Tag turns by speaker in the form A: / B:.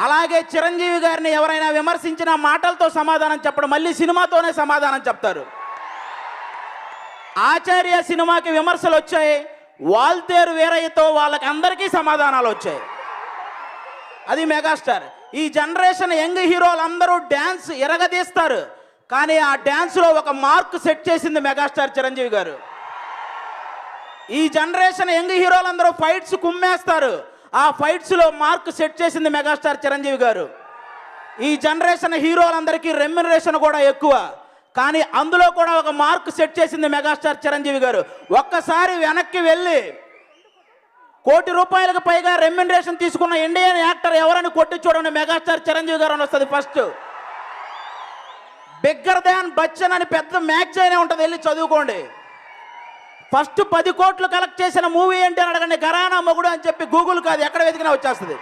A: అలాగే చిరంజీవి గారిని ఎవరైనా విమర్శించిన మాటలతో సమాధానం చెప్పడం, మళ్ళీ సినిమాతోనే సమాధానం చెప్తారు. ఆచార్య సినిమాకి విమర్శలు వచ్చాయి, వాల్తేరు వీరయ్యతో వాళ్ళకి అందరికీ సమాధానాలు వచ్చాయి. అది మెగాస్టార్. ఈ జనరేషన్ యంగ్ హీరోలు అందరూ డ్యాన్స్ ఎరగదీస్తారు, కానీ ఆ డ్యాన్స్లో ఒక మార్క్ సెట్ చేసింది మెగాస్టార్ చిరంజీవి గారు. ఈ జనరేషన్ యంగ్ హీరోలందరూ ఫైట్స్ కుమ్మేస్తారు, ఆ ఫైట్స్లో మార్క్ సెట్ చేసింది మెగాస్టార్ చిరంజీవి గారు. ఈ జనరేషన్ హీరోలందరికీ రెమ్యునరేషన్ కూడా ఎక్కువ, కానీ అందులో కూడా ఒక మార్క్ సెట్ చేసింది మెగాస్టార్ చిరంజీవి గారు. ఒక్కసారి వెనక్కి వెళ్ళి ₹1 కోటి పైగా రెమ్యునరేషన్ తీసుకున్న ఇండియన్ యాక్టర్ ఎవరని కొట్టి చూడండి, మెగాస్టార్ చిరంజీవి గారు అని వస్తుంది ఫస్ట్. బిగ్గర్ దాన్ బచ్చన్ అని పెద్ద మ్యాగజైన్ ఉంటుంది, వెళ్ళి చదువుకోండి. ఫస్ట్ 10 కోట్లు కలెక్ట్ చేసిన మూవీ ఏంటి అని అడగండి, ఘరానా మొగుడు అని చెప్పి గూగుల్ కాదు ఎక్కడ వెతికినా వచ్చేస్తుంది.